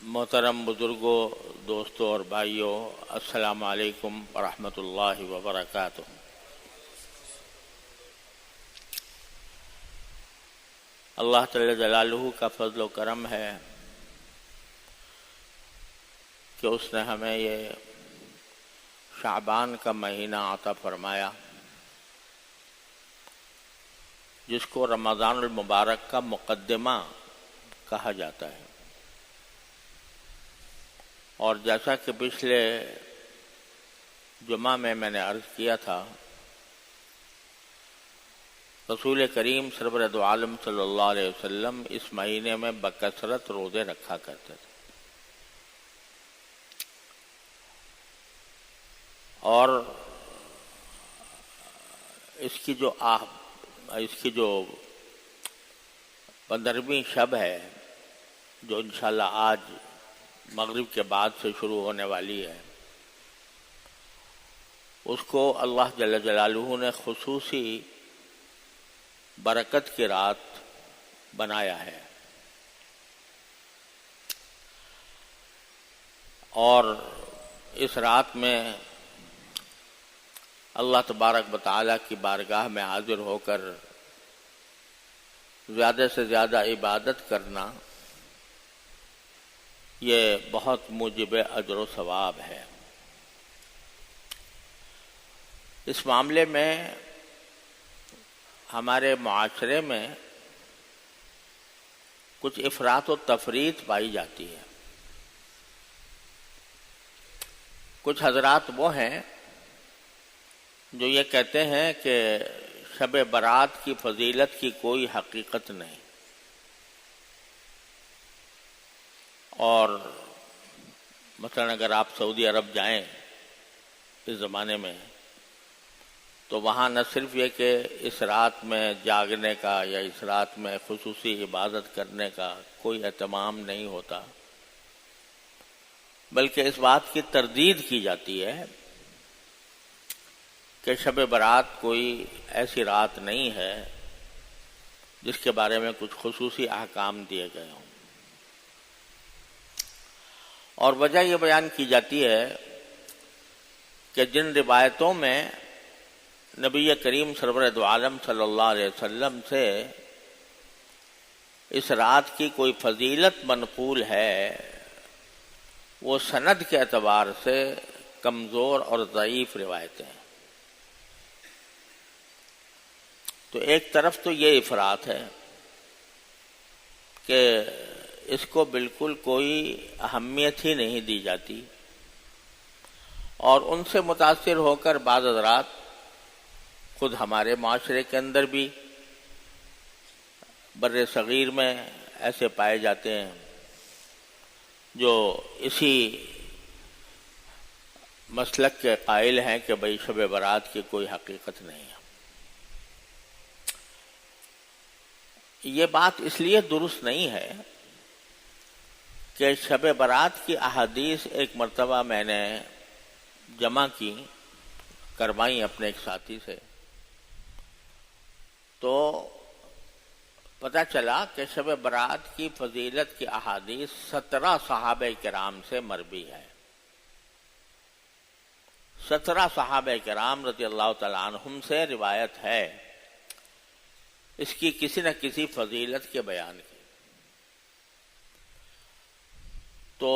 محترم بزرگوں، دوستوں اور بھائیوں، السلام علیکم ورحمۃ اللہ وبرکاتہ۔ اللہ تعالی جلالہ کا فضل و کرم ہے کہ اس نے ہمیں یہ شعبان کا مہینہ عطا فرمایا، جس کو رمضان المبارک کا مقدمہ کہا جاتا ہے۔ اور جیسا کہ پچھلے جمعہ میں نے عرض کیا تھا، رسول کریم سرور دو عالم صلی اللہ علیہ وسلم اس مہینے میں بکثرت روزے رکھا کرتے تھے، اور اس کی جو 15ویں شب ہے، جو انشاءاللہ آج مغرب کے بعد سے شروع ہونے والی ہے، اس کو اللہ جل جلالہ نے خصوصی برکت کی رات بنایا ہے۔ اور اس رات میں اللہ تبارک و تعالیٰ کی بارگاہ میں حاضر ہو کر زیادہ سے زیادہ عبادت کرنا، یہ بہت موجب اجر و ثواب ہے۔ اس معاملے میں ہمارے معاشرے میں کچھ افراط و تفریط پائی جاتی ہے۔ کچھ حضرات وہ ہیں جو یہ کہتے ہیں کہ شب برات کی فضیلت کی کوئی حقیقت نہیں، اور مثلا اگر آپ سعودی عرب جائیں اس زمانے میں، تو وہاں نہ صرف یہ کہ اس رات میں جاگنے کا یا اس رات میں خصوصی عبادت کرنے کا کوئی اہتمام نہیں ہوتا، بلکہ اس بات کی تردید کی جاتی ہے کہ شب برات کوئی ایسی رات نہیں ہے جس کے بارے میں کچھ خصوصی احکام دیے گئے ہوں۔ اور وجہ یہ بیان کی جاتی ہے کہ جن روایتوں میں نبی کریم سرور دو عالم صلی اللہ علیہ وسلم سے اس رات کی کوئی فضیلت منقول ہے، وہ سند کے اعتبار سے کمزور اور ضعیف روایتیں ہیں۔ تو ایک طرف تو یہ افراط ہے کہ اس کو بالکل کوئی اہمیت ہی نہیں دی جاتی، اور ان سے متاثر ہو کر بعض حضرات خود ہمارے معاشرے کے اندر بھی بر صغیر میں ایسے پائے جاتے ہیں جو اسی مسلک کے قائل ہیں کہ بھئی شب برات کی کوئی حقیقت نہیں ہے۔ یہ بات اس لیے درست نہیں ہے کہ شب برات کی احادیث ایک مرتبہ میں نے جمع کروائی اپنے ایک ساتھی سے، تو پتہ چلا کہ شب برات کی فضیلت کی احادیث 17 صحابہ کرام سے مروی ہے۔ 17 صحابہ کرام رضی اللہ تعالیٰ عنہم سے روایت ہے اس کی کسی نہ کسی فضیلت کے بیان کی۔ تو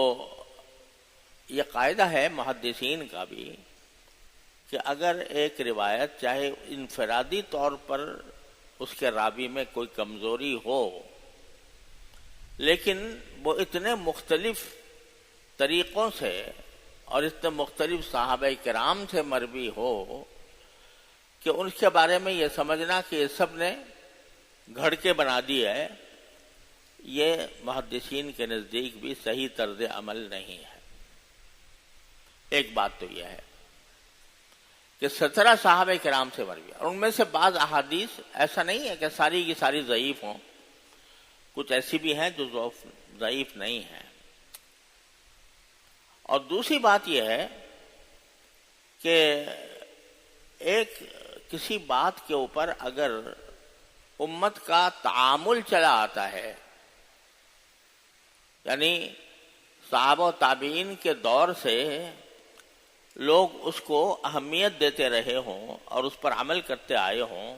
یہ قاعدہ ہے محدثین کا بھی کہ اگر ایک روایت چاہے انفرادی طور پر اس کے راوی میں کوئی کمزوری ہو، لیکن وہ اتنے مختلف طریقوں سے اور اتنے مختلف صحابہ کرام سے مروی ہو کہ ان کے بارے میں یہ سمجھنا کہ یہ سب نے گھڑ کے بنا دی ہے، یہ محدثین کے نزدیک بھی صحیح طرز عمل نہیں ہے۔ ایک بات تو یہ ہے کہ 17 صحابہ کرام سے مروی، اور ان میں سے بعض احادیث ایسا نہیں ہے کہ ساری کی ساری ضعیف ہوں، کچھ ایسی بھی ہیں جو ضعیف نہیں ہیں۔ اور دوسری بات یہ ہے کہ ایک کسی بات کے اوپر اگر امت کا تعامل چلا آتا ہے، یعنی صحابہ و تابعین کے دور سے لوگ اس کو اہمیت دیتے رہے ہوں اور اس پر عمل کرتے آئے ہوں،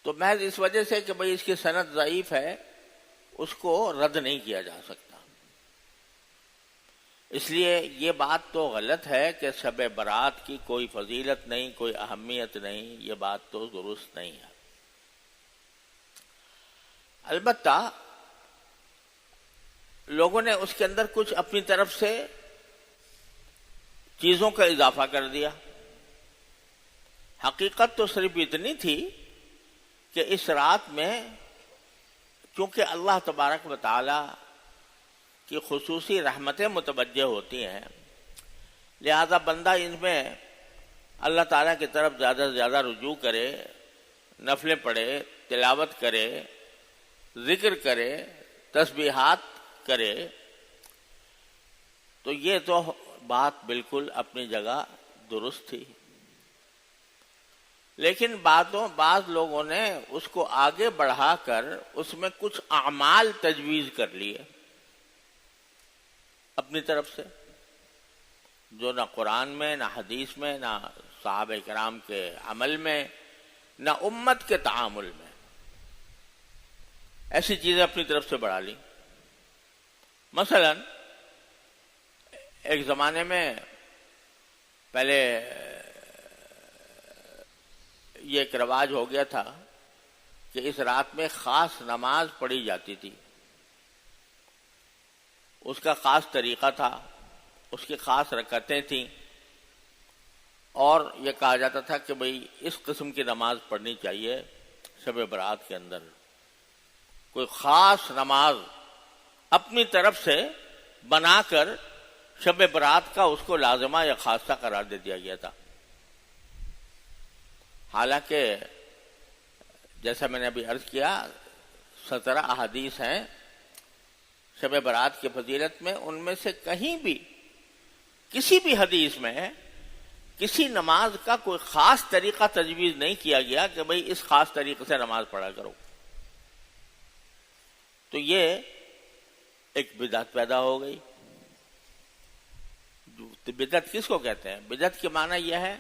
تو محض اس وجہ سے کہ بھئی اس کی سند ضعیف ہے اس کو رد نہیں کیا جا سکتا۔ اس لیے یہ بات تو غلط ہے کہ شب برات کی کوئی فضیلت نہیں، کوئی اہمیت نہیں، یہ بات تو درست نہیں ہے۔ البتہ لوگوں نے اس کے اندر کچھ اپنی طرف سے چیزوں کا اضافہ کر دیا۔ حقیقت تو صرف اتنی تھی کہ اس رات میں چونکہ اللہ تبارک و تعالی کی خصوصی رحمتیں متوجہ ہوتی ہیں، لہذا بندہ ان میں اللہ تعالیٰ کی طرف زیادہ سے زیادہ رجوع کرے، نفلیں پڑھے، تلاوت کرے، ذکر کرے، تسبیحات کرے، تو یہ تو بات بالکل اپنی جگہ درست تھی۔ لیکن بعض لوگوں نے اس کو آگے بڑھا کر اس میں کچھ اعمال تجویز کر لیے اپنی طرف سے، جو نہ قرآن میں، نہ حدیث میں، نہ صحابہ کرام کے عمل میں، نہ امت کے تعامل میں، ایسی چیزیں اپنی طرف سے بڑھا لی۔ مثلا ایک زمانے میں پہلے یہ ایک رواج ہو گیا تھا کہ اس رات میں خاص نماز پڑھی جاتی تھی، اس کا خاص طریقہ تھا، اس کی خاص رکعتیں تھیں، اور یہ کہا جاتا تھا کہ بھئی اس قسم کی نماز پڑھنی چاہیے شب برات کے اندر۔ کوئی خاص نماز اپنی طرف سے بنا کر شب برات کا اس کو لازمہ یا خاصہ قرار دے دیا گیا تھا۔ حالانکہ جیسا میں نے ابھی عرض کیا 17 احادیث ہیں شب برات کی فضیلت میں، ان میں سے کہیں بھی کسی بھی حدیث میں کسی نماز کا کوئی خاص طریقہ تجویز نہیں کیا گیا کہ بھئی اس خاص طریقے سے نماز پڑھا کرو۔ تو یہ ایک بدعت پیدا ہو گئی۔ بدعت کس کو کہتے ہیں؟ بدعت کے معنی یہ ہے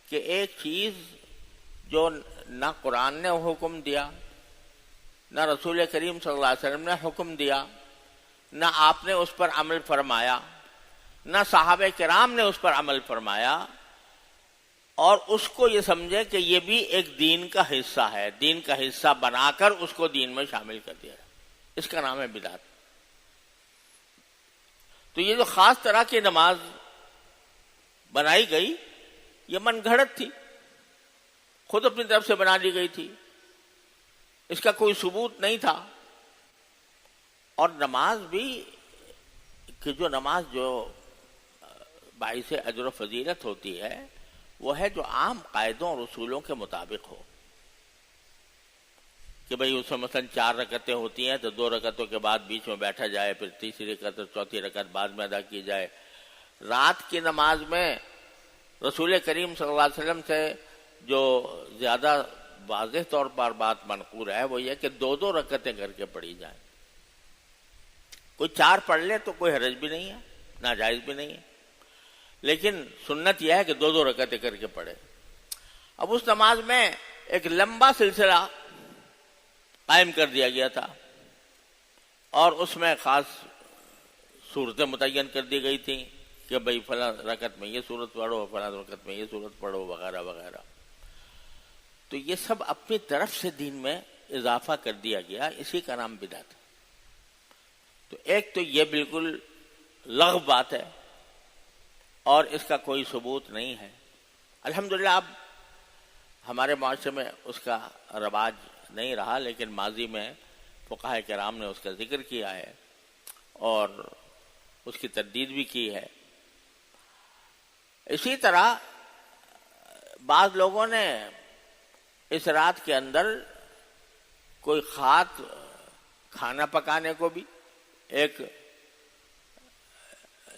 کہ ایک چیز جو نہ قرآن نے حکم دیا، نہ رسول کریم صلی اللہ علیہ وسلم نے حکم دیا، نہ آپ نے اس پر عمل فرمایا، نہ صحابہ کرام نے اس پر عمل فرمایا، اور اس کو یہ سمجھے کہ یہ بھی ایک دین کا حصہ ہے، دین کا حصہ بنا کر اس کو دین میں شامل کر دیا، اس کا نام ہے بدعت۔ تو یہ جو خاص طرح کی نماز بنائی گئی یہ من گھڑت تھی، خود اپنی طرف سے بنا لی گئی تھی، اس کا کوئی ثبوت نہیں تھا۔ اور نماز بھی کہ جو نماز جو باعث اجر و فضیلت ہوتی ہے وہ ہے جو عام قاعدوں اور اصولوں کے مطابق ہو، کہ بھئی اس میں مثلا 4 رکعتیں ہوتی ہیں تو 2 رکعتوں کے بعد بیچ میں بیٹھا جائے، پھر تیسری رکعت اور چوتھی رکعت بعد میں ادا کی جائے۔ رات کی نماز میں رسول کریم صلی اللہ علیہ وسلم سے جو زیادہ واضح طور پر بات منقول ہے وہ یہ کہ 2 رکعتیں کر کے پڑھی جائیں۔ کوئی 4 پڑھ لے تو کوئی حرج بھی نہیں ہے، ناجائز بھی نہیں ہے، لیکن سنت یہ ہے کہ 2 رکعتیں کر کے پڑھے۔ اب اس نماز میں ایک لمبا سلسلہ قائم کر دیا گیا تھا، اور اس میں خاص صورتیں متعین کر دی گئی تھیں کہ بھئی فلاں رکعت میں یہ صورت پڑھو، فلاں رکعت میں یہ صورت پڑھو، وغیرہ وغیرہ۔ تو یہ سب اپنی طرف سے دین میں اضافہ کر دیا گیا، اسی کا نام بدعت ہے۔ تو ایک تو یہ بالکل لغو بات ہے اور اس کا کوئی ثبوت نہیں ہے۔ الحمدللہ اب ہمارے معاشرے میں اس کا رواج نہیں رہا، لیکن ماضی میں فقہاء کرام نے اس کا ذکر کیا ہے اور اس کی تردید بھی کی ہے۔ اسی طرح بعض لوگوں نے اس رات کے اندر کوئی خاص کھانا پکانے کو بھی ایک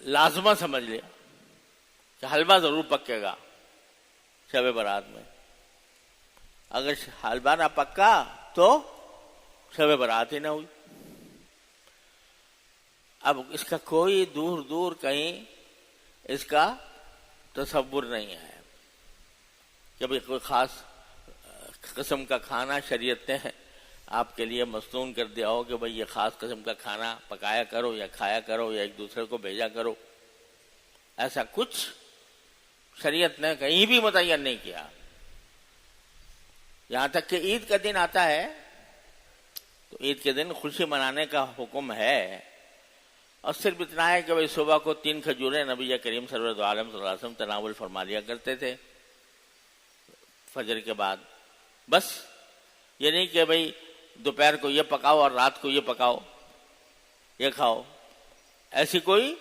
لازمہ سمجھ لیا کہ حلوہ ضرور پکے گا شب برات میں، اگر حلوہ نہ پکا تو شب برات ہی نہ ہوئی۔ اب اس کا کوئی دور دور کہیں اس کا تصور نہیں ہے کہ بھئی کوئی خاص قسم کا کھانا شریعت نے آپ کے لیے مصنون کر دیا ہو کہ بھئی یہ خاص قسم کا کھانا پکایا کرو یا کھایا کرو یا ایک دوسرے کو بھیجا کرو. ایسا کچھ شریعت نے کہیں بھی متعین نہیں کیا. یہاں تک کہ عید کا دن آتا ہے تو عید کے دن خوشی منانے کا حکم ہے، اور صرف اتنا ہے کہ بھئی صبح کو 3 کھجوریں نبی کریم صلی اللہ علیہ وسلم تناول فرما لیا کرتے تھے فجر کے بعد. بس یہ نہیں کہ بھئی دوپہر کو یہ پکاؤ اور رات کو یہ پکاؤ یہ کھاؤ، ایسی کوئی